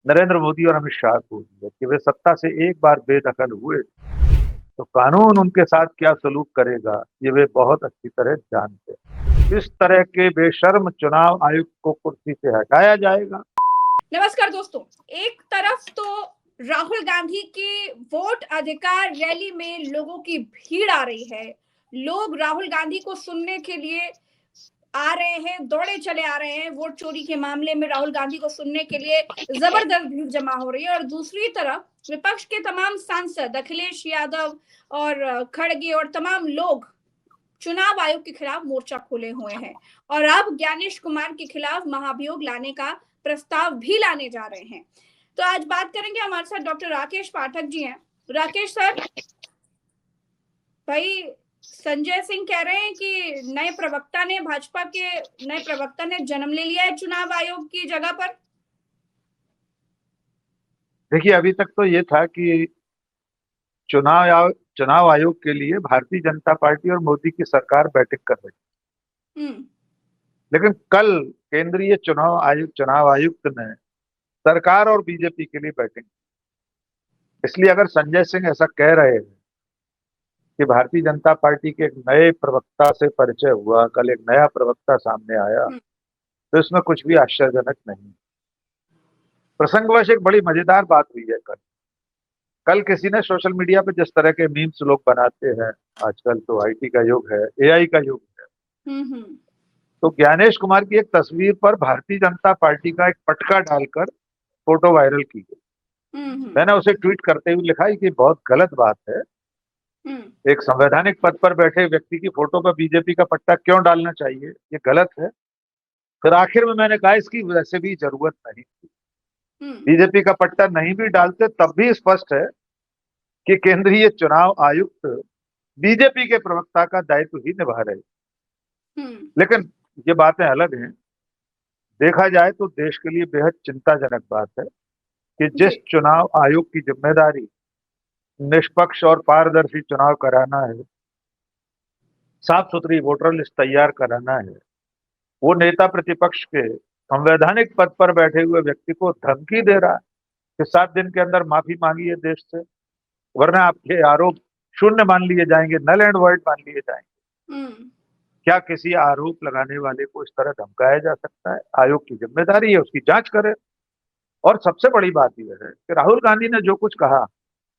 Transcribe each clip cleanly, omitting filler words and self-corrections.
नरेंद्र मोदी और अमित शाह को भी है कि वे सत्ता से एक बार बेदखल हुए तो कानून उनके साथ क्या सलूक करेगा, ये वे बहुत अच्छी तरह जानते हैं। इस तरह के बेशर्म चुनाव आयुक्त को कुर्सी से हटाया जाएगा। नमस्कार दोस्तों। एक तरफ तो राहुल गांधी की वोट अधिकार रैली में लोगों की भीड़ आ रही है। लोग राहुल गांधी को सुनने के लिए आ रहे हैं, दौड़े चले आ रहे हैं। वोट चोरी के मामले में राहुल गांधी को सुनने के लिए जबरदस्त भीड़ जमा हो रही है। और दूसरी तरफ विपक्ष के तमाम सांसद अखिलेश यादव और खड़गे और तमाम लोग चुनाव आयोग के खिलाफ मोर्चा खोले हुए हैं और अब ज्ञानेश कुमार के खिलाफ महाभियोग लाने का प्रस्ताव भी लाने जा रहे हैं। तो आज बात करेंगे, हमारे साथ डॉक्टर राकेश पाठक जी हैं। राकेश सर, भाई संजय सिंह कह रहे हैं कि भाजपा के नए प्रवक्ता ने जन्म ले लिया है चुनाव आयोग की जगह पर। देखिए, अभी तक तो ये था कि चुनाव आयोग के लिए भारतीय जनता पार्टी और मोदी की सरकार बैठक कर रही। हम्म। लेकिन कल केंद्रीय चुनाव आयुक्त ने सरकार और बीजेपी के लिए बैठक की। इसलिए अगर संजय सिंह ऐसा कह रहे हैं कि भारतीय जनता पार्टी के एक नए प्रवक्ता से परिचय हुआ, कल एक नया प्रवक्ता सामने आया, तो इसमें कुछ भी आश्चर्यजनक नहीं। प्रसंगवश एक बड़ी मजेदार बात हुई है कल। कल किसी ने सोशल मीडिया पे जिस तरह के मीम्स लोग बनाते हैं, आजकल तो आईटी का युग है, एआई का युग है, हम्म। तो ज्ञानेश कुमार की एक तस्वीर पर भारतीय जनता पार्टी का एक पटका डालकर फोटो वायरल की गई। मैंने उसे ट्वीट करते हुए लिखा कि बहुत गलत बात है। एक संवैधानिक पद पर बैठे व्यक्ति की फोटो पर बीजेपी का पट्टा क्यों डालना चाहिए, ये गलत है। फिर आखिर में मैंने कहा इसकी वैसे भी जरूरत नहीं थी। बीजेपी का पट्टा नहीं भी डालते तब भी स्पष्ट है कि केंद्रीय चुनाव आयुक्त बीजेपी के प्रवक्ता का दायित्व ही निभा रहे। लेकिन ये बातें अलग हैं। देखा जाए तो देश के लिए बेहद चिंताजनक बात है कि जिस जी। चुनाव आयोग की जिम्मेदारी निष्पक्ष और पारदर्शी चुनाव कराना है, साफ सुथरी वोटर लिस्ट तैयार कराना है, वो नेता प्रतिपक्ष के संवैधानिक पद पर बैठे हुए व्यक्ति को धमकी दे रहा है कि 7 दिन के अंदर माफी मांगिए देश से, वरना आपके आरोप शून्य मान लिए जाएंगे, नल एंड वॉइड मान लिए जाएंगे। क्या किसी आरोप लगाने वाले को इस तरह धमकाया जा सकता है? आयोग की जिम्मेदारी है उसकी जांच करे। और सबसे बड़ी बात यह है कि राहुल गांधी ने जो कुछ कहा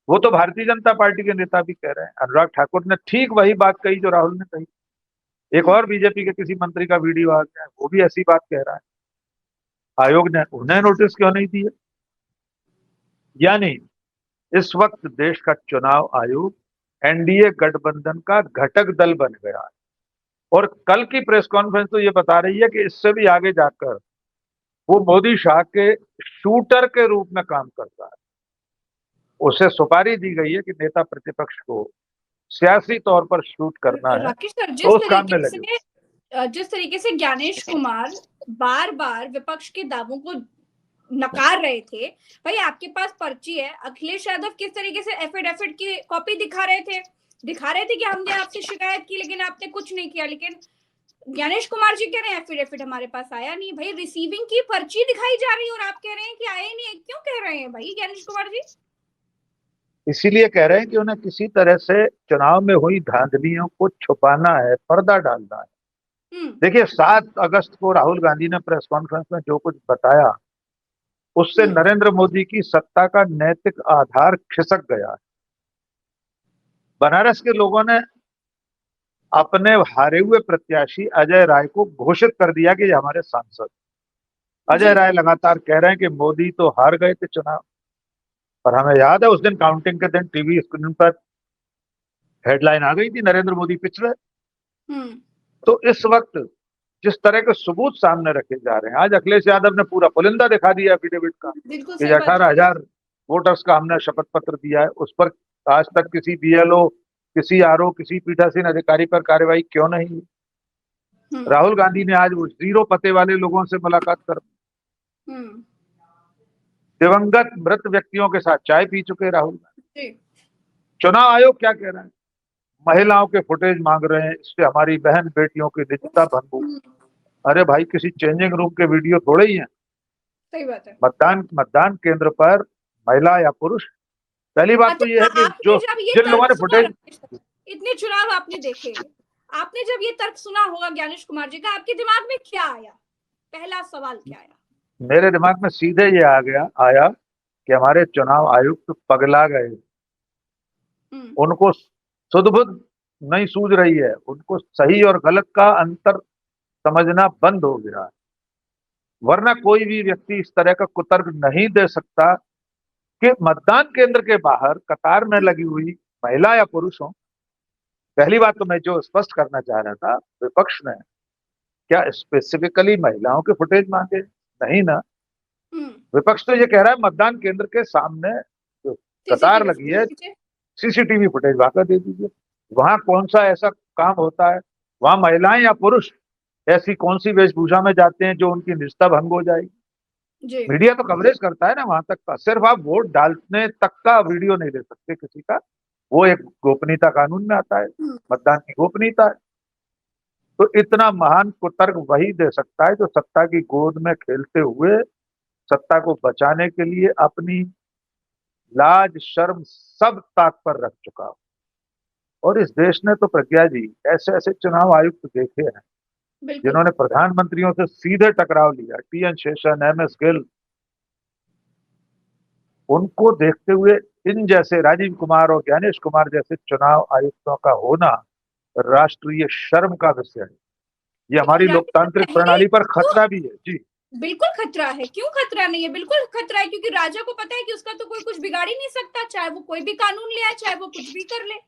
वो तो भारतीय जनता पार्टी के नेता भी कह रहे हैं। अनुराग ठाकुर ने ठीक वही बात कही जो राहुल ने कही। एक और बीजेपी के किसी मंत्री का वीडियो आ गया, वो भी ऐसी बात कह रहा है। आयोग ने उन्हें नोटिस क्यों नहीं दिए? यानी इस वक्त देश का चुनाव आयोग एनडीए गठबंधन का घटक दल बन गया है। और कल की प्रेस कॉन्फ्रेंस तो ये बता रही है कि इससे भी आगे जाकर वो मोदी शाह के शूटर के रूप में काम करता है। उसे सुपारी दी गई है कि नेता प्रतिपक्ष को सियासी तौर पर शूट करना है, राकेश सर, तो उस काम में लगे। जिस तरीके से ज्ञानेश कुमार बार बार विपक्ष के दावों को नकार रहे थे, भाई आपके पास पर्ची है। अखिलेश यादव किस तरीके से एफिडेविट की कॉपी दिखा रहे थे कि हमने आपसे शिकायत की लेकिन आपने कुछ नहीं किया। लेकिन ज्ञानेश कुमार जी कह रहे हैं एफिडेविट हमारे पास आया नहीं। भाई रिसीविंग की पर्ची दिखाई जा रही है और आप कह रहे हैं कि आए नहीं। क्यों कह रहे हैं भाई ज्ञानेश कुमार जी? इसीलिए कह रहे हैं कि उन्हें किसी तरह से चुनाव में हुई धांधलियों को छुपाना है, पर्दा डालना है। देखिए, 7 अगस्त को राहुल गांधी ने प्रेस कॉन्फ्रेंस में जो कुछ बताया उससे नरेंद्र मोदी की सत्ता का नैतिक आधार खिसक गया। बनारस के लोगों ने अपने हारे हुए प्रत्याशी अजय राय को घोषित कर दिया कि ये हमारे सांसद। अजय राय लगातार कह रहे हैं कि मोदी तो हार गए थे चुनाव, और हमें याद है उस दिन काउंटिंग के दिन टीवी स्क्रीन पर हेडलाइन आ गई थी, नरेंद्र मोदी पिछड़े। तो इस वक्त जिस तरह के सबूत सामने रखे जा रहे हैं, आज अखिलेश यादव ने पूरा पुलिंदा दिखा दिया एफिडेविट का बिल्कुल कि सही बात। 18,000 वोटर्स का हमने शपथ पत्र दिया है। उस पर आज तक किसी बीएलओ, किसी आरओ, किसी पीठासीन अधिकारी पर कार्रवाई क्यों नहीं हुई? राहुल गांधी ने आज वो 0 पते वाले लोगों से मुलाकात कर, दिवंगत मृत व्यक्तियों के साथ चाय पी चुके राहुल गांधी। चुनाव आयोग क्या कह रहा है? महिलाओं के फुटेज मांग रहे हैं, इससे हमारी बहन बेटियों की निजता भंग। अरे भाई, किसी चेंजिंग रूम के वीडियो थोड़े ही हैं। सही बात है। मतदान केंद्र पर महिला या पुरुष, पहली बात तो ये अच्छा, है कि आपने जो जब ये जिन लोगों तर्क ने सुना, फुटेज, राकेश सर, इतने चुनाव आपने देखे, आपने जब ये तर्क सुना होगा ज्ञानेश कुमार जी का, आपके दिमाग में क्या आया? पहला सवाल क्या आया? मेरे दिमाग में सीधे ये आया कि हमारे चुनाव आयुक्त पगला गए। उनको सुध-बुध नहीं सूझ रही है, उनको सही और गलत का अंतर समझना बंद हो गया। वरना कोई भी व्यक्ति इस तरह का कुतर्क नहीं दे सकता कि मतदान केंद्र के बाहर कतार में लगी हुई महिला या पुरुष हो। पहली बात तो मैं जो स्पष्ट करना चाह रहा था, विपक्ष ने क्या स्पेसिफिकली महिलाओं के फुटेज मांगे? नहीं ना। विपक्ष तो ये कह रहा है मतदान केंद्र के सामने जो कतार सीसीटीवी लगी है, फुटेज। सीसीटीवी फुटेज वाकर दे दीजिए। वहां कौन सा ऐसा काम होता है? वहां महिलाएं या पुरुष ऐसी कौन सी वेशभूषा में जाते हैं जो उनकी निजता भंग हो जाएगी? जी। मीडिया तो कवरेज करता है ना वहां तक का, सिर्फ आप वोट डालने तक का वीडियो नहीं ले सकते किसी का। वो एक गोपनीयता कानून में आता है, मतदान की गोपनीयता है। तो इतना महान कुतर्क वही दे सकता है जो सत्ता की गोद में खेलते हुए सत्ता को बचाने के लिए अपनी लाज शर्म सब ताक पर रख चुका हो। और इस देश ने तो प्रज्ञा जी ऐसे ऐसे चुनाव आयुक्त देखे हैं बिल्कुल। जिन्होंने प्रधानमंत्रियों से सीधे टकराव लिया, टीएन शेषन, एमएस गिल। उनको देखते हुए इन जैसे राजीव कुमार और ज्ञानेश कुमार जैसे चुनाव आयुक्तों का होना राष्ट्रीय शर्म का विषय है। ये हमारी लेकिन राकेश सर, लोकतांत्रिक पहले प्रणाली पर तो खतरा भी है जी। बिल्कुल खतरा है। क्यों खतरा नहीं है? बिल्कुल खतरा है, क्योंकि राजा को पता है कि उसका तो कोई कुछ बिगाड़ ही नहीं सकता, चाहे वो कोई भी कानून ले आए, चाहे वो कुछ भी कर ले।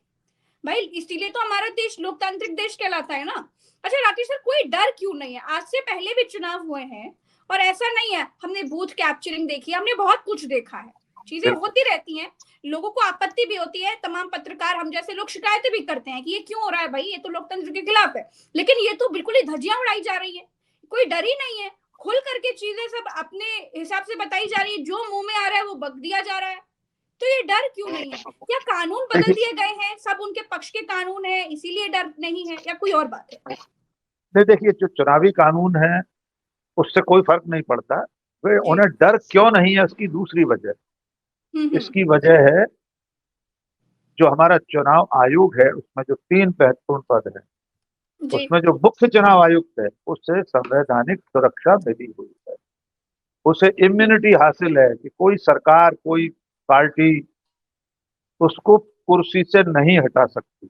भाई इसीलिए तो हमारा देश लोकतांत्रिक देश कहलाता है ना। अच्छा राकेश सर, कोई डर क्यों नहीं है? आज से पहले भी चुनाव हुए हैं और ऐसा नहीं है, हमने बूथ कैप्चरिंग देखी, हमने बहुत कुछ देखा है, चीजें होती रहती हैं, लोगों को आपत्ति भी होती है, तमाम पत्रकार हम जैसे लोग शिकायतें भी करते हैं कि ये क्यों हो रहा है भाई, ये तो लोकतंत्र के खिलाफ है। लेकिन ये तो बिल्कुल ही धज्जियां उड़ाई जा रही है, कोई डर ही नहीं है, खुल करके चीजें सब अपने हिसाब से बताई जा रही है, जो मुंह में आ रहा है वो बक दिया जा रहा है। तो ये डर क्यों नहीं है? या कानून बदल दिए गए हैं, सब उनके पक्ष के कानून है इसीलिए डर नहीं है, या कोई और बात है? नहीं, देखिए जो चुनावी कानून है उससे कोई फर्क नहीं पड़ता। वे जी। उन्हें डर क्यों नहीं है उसकी दूसरी वजह, हम्म। इसकी वजह है जो हमारा चुनाव आयोग है उसमें जो 3 महत्वपूर्ण पद हैं, जी। उसमें जो मुख्य चुनाव आयुक्त है उसे संवैधानिक सुरक्षा मिली हुई है। उसे इम्यूनिटी हासिल है कि कोई सरकार, कोई पार्टी उसको कुर्सी से नहीं हटा सकती।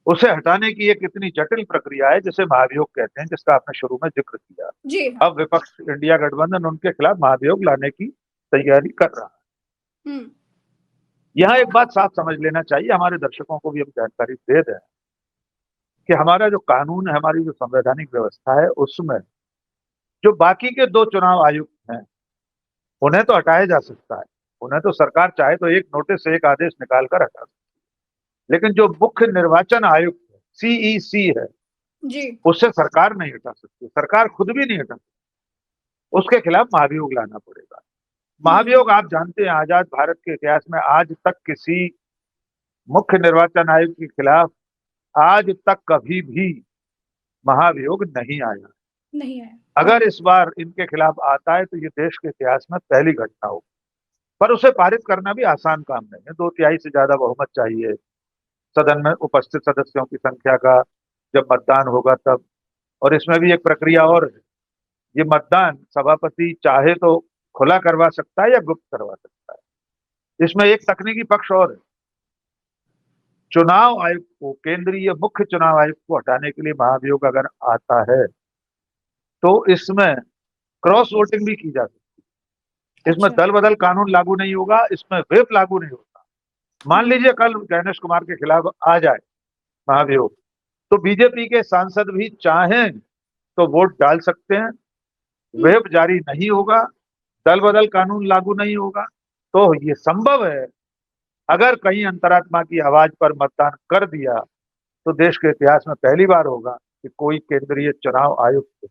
उसे हटाने की एक इतनी जटिल प्रक्रिया है जिसे महाभियोग कहते हैं, जिसका आपने शुरू में जिक्र किया। जी हाँ। अब विपक्ष इंडिया गठबंधन उनके खिलाफ महाभियोग लाने की तैयारी कर रहा है। यहाँ एक बात साफ समझ लेना चाहिए, हमारे दर्शकों को भी हम जानकारी दे दें कि हमारा जो कानून है, हमारी जो संवैधानिक व्यवस्था है, उसमें जो बाकी के 2 चुनाव आयुक्त हैं उन्हें तो हटाया जा सकता है। उन्हें तो सरकार चाहे तो एक नोटिस से एक आदेश निकाल कर हटा सकती है। लेकिन जो मुख्य निर्वाचन आयुक्त है, सीईसी है, जी। उससे सरकार नहीं हटा सकती, सरकार खुद भी नहीं हटा सकती। उसके खिलाफ महाभियोग लाना पड़ेगा। महाभियोग आप जानते हैं आजाद भारत के इतिहास में आज तक किसी मुख्य निर्वाचन आयुक्त के खिलाफ आज तक कभी भी महाभियोग नहीं आया। नहीं है। अगर इस बार इनके खिलाफ आता है तो ये देश के इतिहास में पहली घटना होगी। पर उसे पारित करना भी आसान काम नहीं है, 2/3 से ज्यादा बहुमत चाहिए सदन में उपस्थित सदस्यों की संख्या का जब मतदान होगा तब। और इसमें भी एक प्रक्रिया और है, ये मतदान सभापति चाहे तो खुला करवा सकता है या गुप्त करवा सकता है। इसमें एक तकनीकी पक्ष और है, चुनाव आयुक्त को, केंद्रीय मुख्य चुनाव आयुक्त को हटाने के लिए महाभियोग अगर आता है तो इसमें क्रॉस वोटिंग भी की जा सकती है। इसमें अच्छा। दल बदल कानून लागू नहीं होगा, इसमें व्हिप लागू नहीं होगा। मान लीजिए कल गणेश कुमार के खिलाफ आ जाए महाभियोग, तो बीजेपी के सांसद भी चाहें तो वोट डाल सकते हैं, व्हिप जारी नहीं होगा, दल बदल कानून लागू नहीं होगा। तो ये संभव है, अगर कहीं अंतरात्मा की आवाज पर मतदान कर दिया तो देश के इतिहास में पहली बार होगा कि कोई केंद्रीय चुनाव आयुक्त,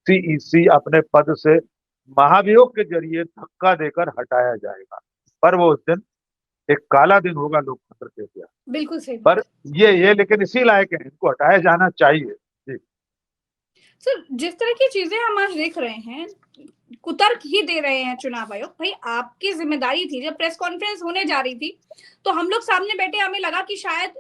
सीईसी, अपने पद से महाभियोग के जरिए धक्का देकर हटाया जाएगा। पर वो उस दिन एक काला दिन होगा लोकतंत्र के इतिहास। बिल्कुल सही पर बात। ये लेकिन इसी लायक है, इनको हटाया जाना चाहिए जी। सर जिस तरह की चीजें हम आज देख रहे हैं, कुतर्क ही दे रहे हैं चुनाव आयोग। भाई आपकी जिम्मेदारी थी, जब प्रेस कॉन्फ्रेंस होने जा रही थी तो हम लोग सामने बैठे, हमें लगा कि शायद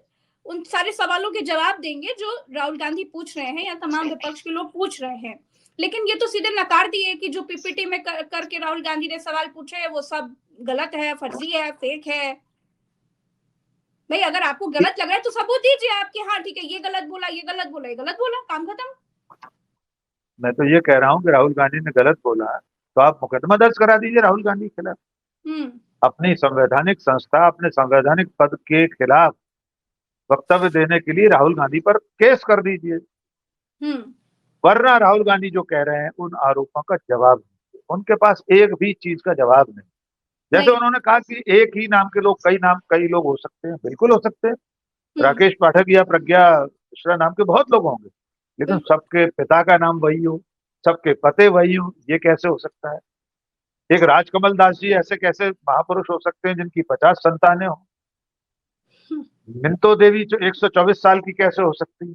उन सारे सवालों के जवाब देंगे जो राहुल गांधी पूछ रहे हैं या तमाम विपक्ष के लोग पूछ रहे हैं, लेकिन ये तो सीधे नकार दिए कि जो पीपीटी में करके राहुल गांधी ने सवाल पूछे हैं वो सब गलत है, फर्जी है, फेक है। भाई अगर आपको गलत लग रहा है तो सबूत दीजिए आपके, हाँ ठीक है ये गलत बोला, ये गलत बोला, ये गलत बोला, काम खत्म। मैं तो ये कह रहा हूँ कि राहुल गांधी ने गलत बोला तो आप मुकदमा दर्ज करा दीजिए राहुल गांधी के खिलाफ। अपनी संवैधानिक संस्था, अपने संवैधानिक पद के खिलाफ वक्तव्य देने के लिए राहुल गांधी पर केस कर दीजिए। वरना राहुल गांधी जो कह रहे हैं उन आरोपों का जवाब नहीं, उनके पास एक भी चीज का जवाब नहीं। जैसे उन्होंने कहा कि एक ही नाम के लोग कई लोग हो सकते हैं, बिल्कुल हो सकते हैं। राकेश पाठक या प्रज्ञा मिश्रा नाम के बहुत लोग होंगे, लेकिन सबके पिता का नाम वही हो, सबके पते वही हो, ये कैसे हो सकता है? एक राजकमल दास जी ऐसे कैसे महापुरुष हो सकते हैं जिनकी 50 संतानें हो? मिंतो देवी जो 124 साल की कैसे हो सकती है?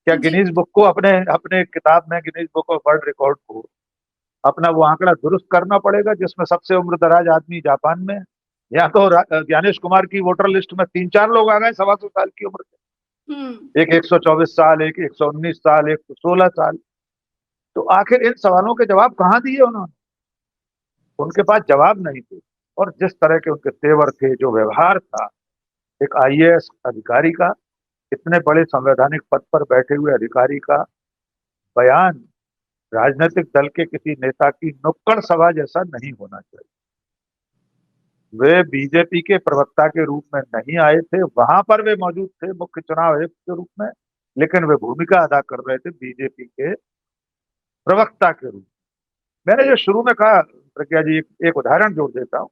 क्या गिनीज बुक को अपने अपने किताब में, Guinness book of world record को अपना वो आंकड़ा दुरुस्त करना पड़ेगा जिसमें सबसे उम्र दराज आदमी जापान में? या तो ज्ञानेश कुमार की वोटर लिस्ट में 3-4 लोग आ गए 125 साल की उम्र के, एक 124 साल, एक 119 साल, एक 16 साल। तो आखिर इन सवालों के जवाब कहाँ दिए उन्होंने? उनके पास जवाब नहीं थे। और जिस तरह के उनके तेवर थे, जो व्यवहार था एक आईएएस अधिकारी का, इतने बड़े संवैधानिक पद पर बैठे हुए अधिकारी का बयान राजनीतिक दल के किसी नेता की नुक्कड़ सभा जैसा नहीं होना चाहिए। वे बीजेपी के प्रवक्ता के रूप में नहीं आए थे, वहां पर वे मौजूद थे मुख्य चुनाव आयुक्त के रूप में, लेकिन वे भूमिका अदा कर रहे थे बीजेपी के प्रवक्ता के रूप में। मैंने जो शुरू में कहा, प्रज्ञा जी, एक उदाहरण जोड़ देता हूँ,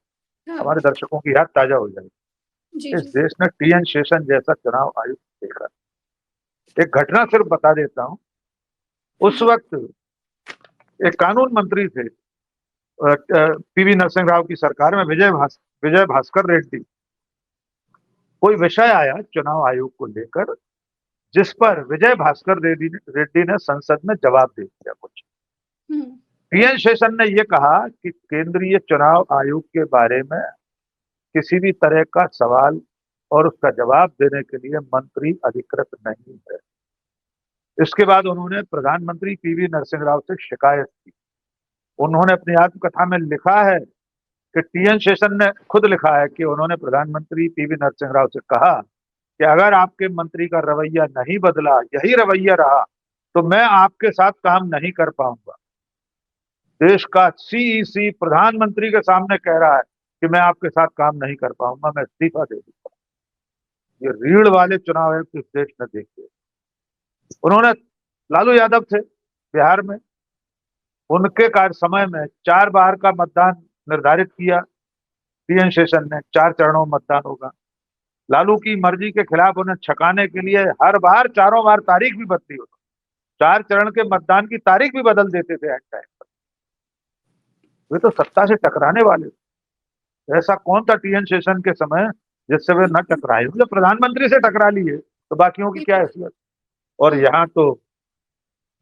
हमारे दर्शकों की याद ताजा हो जाएगी। इस देश ने टीएन शेषन जैसा चुनाव आयुक्त देखा। एक घटना सिर्फ बता देता हूँ। उस वक्त एक कानून मंत्री थे पीवी नरसिंह राव की सरकार में, विजय भास्कर रेड्डी। कोई विषय आया चुनाव आयोग को लेकर जिस पर विजय भास्कर रेड्डी ने संसद में जवाब दे दिया कुछ। टीएन शेषन ने यह कहा कि केंद्रीय चुनाव आयोग के बारे में किसी भी तरह का सवाल और उसका जवाब देने के लिए मंत्री अधिकृत नहीं है। इसके बाद उन्होंने प्रधानमंत्री पीवी नरसिंह राव से शिकायत की। उन्होंने अपनी आत्मकथा में लिखा है कि टीएन शेषन ने खुद लिखा है कि उन्होंने प्रधानमंत्री पीवी नरसिंह राव से कहा कि अगर आपके मंत्री का रवैया नहीं बदला, यही रवैया रहा, तो मैं आपके साथ काम नहीं कर पाऊंगा। देश का सीईसी प्रधानमंत्री के सामने कह रहा है कि मैं आपके साथ काम नहीं कर पाऊंगा, मैं इस्तीफा दे दूंगा। ये रीढ़ वाले चुनाव आयुक्त इस देश ने देखे। उन्होंने, लालू यादव थे बिहार में, उनके कार्य समय में 4 बार का मतदान निर्धारित किया टीएन शेषन ने, 4 चरणों में मतदान होगा। लालू की मर्जी के खिलाफ उन्हें छकाने के लिए हर बार 4 बार तारीख भी बदली होती, 4 चरण के मतदान की तारीख भी बदल देते थे एट टाइम पर। वे तो सत्ता से टकराने वाले। ऐसा कौन था टीएन शेषन के समय जिससे वे न टकराए? जब प्रधानमंत्री से टकरा लिए तो बाकियों की क्या हैसियत? और यहाँ तो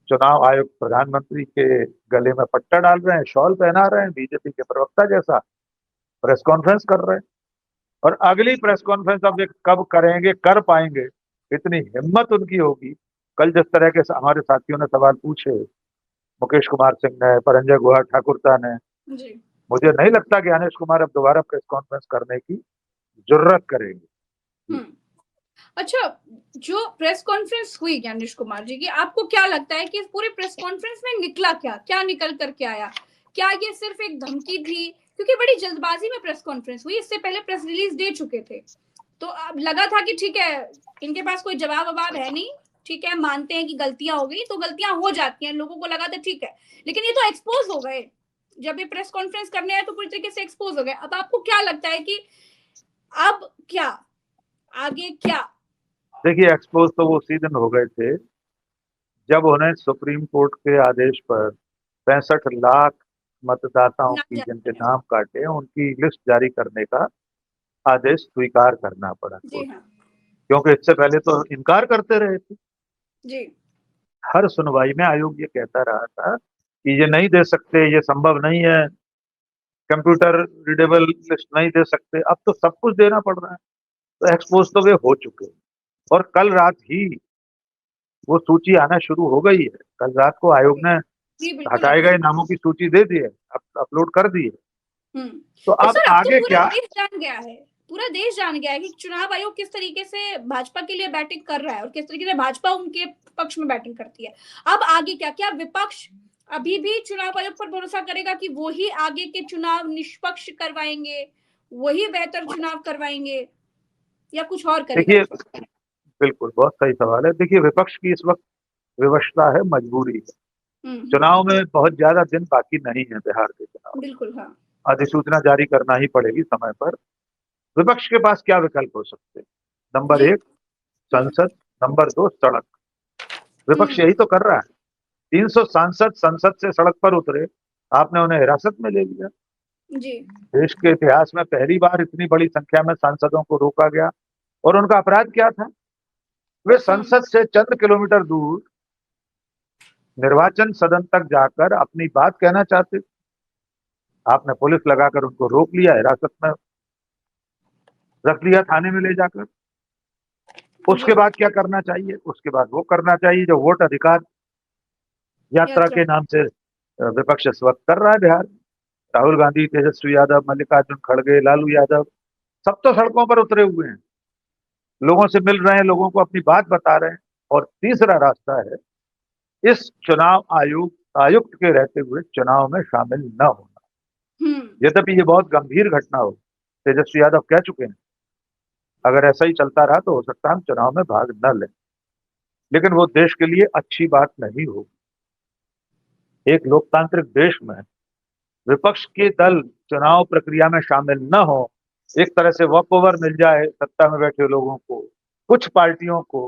चुनाव आयोग प्रधानमंत्री के गले में पट्टा डाल रहे हैं, शॉल पहना रहे हैं, बीजेपी के प्रवक्ता जैसा प्रेस कॉन्फ्रेंस कर रहे हैं। और अगली प्रेस कॉन्फ्रेंस अब कब करेंगे, कर पाएंगे? इतनी हिम्मत उनकी होगी? कल जिस तरह के हमारे साथियों ने सवाल पूछे, मुकेश कुमार सिंह ने, परंजय गुहा ठाकुरता ने, मुझे नहीं लगता कि ज्ञानेश कुमार अब दोबारा प्रेस कॉन्फ्रेंस करने की जुर्रत करेंगे। अच्छा, जो प्रेस कॉन्फ्रेंस हुई ज्ञानेश कुमार जी की, आपको क्या लगता है कि पूरे प्रेस कॉन्फ्रेंस में निकला क्या निकल करके आया? क्या ये सिर्फ एक धमकी थी? क्योंकि बड़ी जल्दबाजी में प्रेस कॉन्फ्रेंस हुई, इससे पहले प्रेस रिलीज दे चुके थे, तो अब लगा था कि ठीक है इनके पास कोई जवाब है नहीं, ठीक है मानते हैं कि गलतियां हो गई, तो गलतियां हो जाती हैं, लोगों को लगा था ठीक है, लेकिन ये तो एक्सपोज हो गए। जब ये प्रेस कॉन्फ्रेंस करने आए तो पूरी तरीके से एक्सपोज हो गए। अब आपको क्या लगता है कि अब क्या आगे क्या? देखिए, एक्सपोज तो वो उसी दिन हो गए थे जब उन्हें सुप्रीम कोर्ट के आदेश पर 65 लाख मतदाताओं की जिनके नाम काटे उनकी लिस्ट जारी करने का आदेश स्वीकार करना पड़ा। क्योंकि इससे पहले तो इनकार करते रहे थे। जी। हर सुनवाई में आयोग ये कहता रहा था कि ये नहीं दे सकते, ये संभव नहीं है, कंप्यूटर रीडेबल लिस्ट नहीं दे सकते, अब तो सब कुछ देना पड़ रहा है। तो एक्सपोज तो वे हो चुके हैं और कल रात ही वो सूची आना शुरू हो गई है। कल रात को आयोग ने जी बिल्कुल हटाए राकेश। गए नामों की सूची दे दी है, अपलोड कर दी है। हम्म। तो और अब सर अब तो आगे पूरा क्या? देश जान गया है, पूरा देश जान गया है कि चुनाव आयोग किस तरीके से भाजपा के लिए बैटिंग कर रहा है और किस तरीके से भाजपा उनके पक्ष में बैटिंग करती है। अब आगे क्या, क्या विपक्ष अभी भी चुनाव आयोग पर भरोसा करेगा कि वो ही आगे के चुनाव निष्पक्ष करवाएंगे, वही बेहतर चुनाव करवाएंगे, या कुछ और करेगा देखिए, विपक्ष? बिल्कुल बहुत सही सवाल है। देखिए, विपक्ष की इस वक्त विवशता है, मजबूरी है। हम्म। चुनाव में बहुत ज्यादा दिन बाकी नहीं है। बिहार के चुनाव बिल्कुल हाँ। अधिसूचना जारी करना ही पड़ेगी समय पर। विपक्ष के पास क्या विकल्प हो सकते हैं? नंबर जी। एक, संसद। नंबर दो, सड़क। विपक्ष हम्म। यही तो कर रहा है। 300 सांसद संसद से सड़क पर उतरे, आपने उन्हें हिरासत में ले लिया। जी। देश के इतिहास में पहली बार इतनी बड़ी संख्या में सांसदों को रोका गया। और उनका अपराध क्या था? वे हम्म। संसद से चंद किलोमीटर दूर निर्वाचन सदन तक जाकर अपनी बात कहना चाहते। आपने पुलिस लगाकर उनको रोक लिया, हिरासत में रख लिया, थाने में ले जाकर। उसके जी। बाद क्या करना चाहिए? उसके बाद वो करना चाहिए जो वोट अधिकार यात्रा यात्रा। के नाम से विपक्ष इस वक्त कर रहा है बिहार में। राहुल गांधी, तेजस्वी यादव, मल्लिकार्जुन खड़गे, लालू यादव, सब तो सड़कों पर उतरे हुए हैं, लोगों से मिल रहे हैं, लोगों को अपनी बात बता रहे हैं। और तीसरा रास्ता है इस चुनाव आयुक्त के रहते हुए चुनाव में शामिल न होना। हम्म। यद्यपि ये बहुत गंभीर घटना हो, तेजस्वी यादव कह चुके हैं अगर ऐसा ही चलता रहा तो हो सकता है हम चुनाव में भाग न लें, लेकिन वो देश के लिए अच्छी बात नहीं होगी। एक लोकतांत्रिक देश में विपक्ष के दल चुनाव प्रक्रिया में शामिल न हो, एक तरह से वॉक ओवर मिल जाए सत्ता में बैठे लोगों को, कुछ पार्टियों को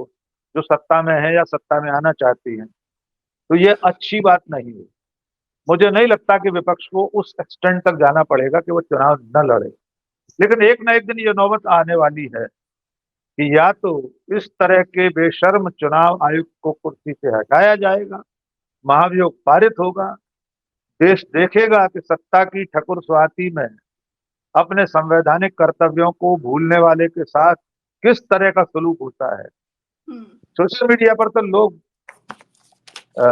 जो सत्ता में है या सत्ता में आना चाहती हैं, तो ये अच्छी बात नहीं है। मुझे नहीं लगता कि विपक्ष को उस एक्सटेंट तक जाना पड़ेगा कि वो चुनाव न लड़े, लेकिन एक न एक दिन ये नौबत आने वाली है कि या तो इस तरह के बेशर्म चुनाव आयुक्त को कुर्सी से हटाया जाएगा, महाभियोग पारित होगा, देश देखेगा कि सत्ता की ठकुर स्वाति में अपने संवैधानिक कर्तव्यों को भूलने वाले के साथ किस तरह का सलूक होता है। हम्म। सोशल मीडिया पर तो लोग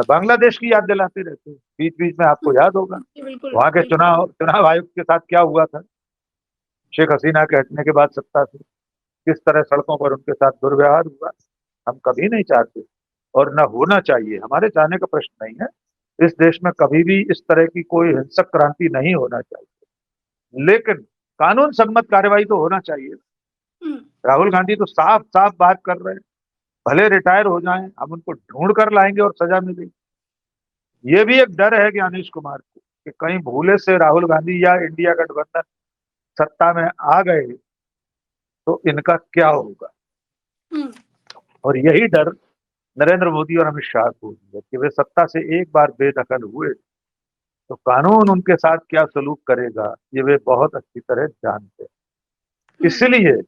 बांग्लादेश की याद दिलाते रहते हैं, बीच बीच में आपको याद होगा जी, बिल्कुल वहां के बिल्कुल। चुनाव चुनाव आयुक्त के साथ क्या हुआ था। शेख हसीना के हटने के बाद सत्ता से किस तरह सड़कों पर उनके साथ दुर्व्यवहार हुआ। हम कभी नहीं चाहते और न होना चाहिए, हमारे चाहने का प्रश्न नहीं है। इस देश में कभी भी इस तरह की कोई हिंसक क्रांति नहीं होना चाहिए, लेकिन कानून सम्मत कार्रवाई तो होना चाहिए। हम्म। राहुल गांधी तो साफ साफ बात कर रहे हैं, भले रिटायर हो जाएं, हम उनको ढूंढ कर लाएंगे और सजा मिलेगी। ये भी एक डर है ज्ञानेश कुमार को कि कहीं भूले से राहुल गांधी या इंडिया गठबंधन सत्ता में आ गए तो इनका क्या होगा। हम्म। और यही डर नरेंद्र मोदी और अमित शाह को भी है कि वे सत्ता से एक बार बेदखल हुए तो कानून उनके साथ क्या सलूक करेगा, ये वे बहुत अच्छी तरह जानते हैं। हम्म। इसलिए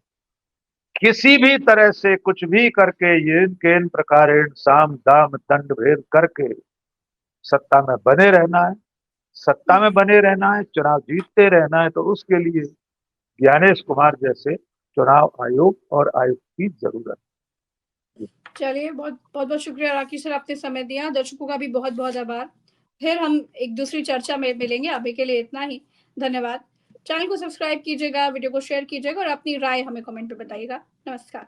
किसी भी तरह से कुछ भी करके ये केन प्रकारेण साम दाम दंड भेद करके सत्ता में बने रहना है। सत्ता में बने रहना है, चुनाव जीतते रहना है, तो उसके लिए ज्ञानेश कुमार जैसे चुनाव आयोग और आयुक्त की जरूरत है। चलिए, बहुत बहुत बहुत शुक्रिया राकेश सर, आपने समय दिया। दर्शकों का भी बहुत बहुत आभार। फिर हम एक दूसरी चर्चा में मिलेंगे, अभी के लिए इतना ही। धन्यवाद। चैनल को सब्सक्राइब कीजिएगा, वीडियो को शेयर कीजिएगा और अपनी राय हमें कमेंट में बताइएगा। नमस्कार।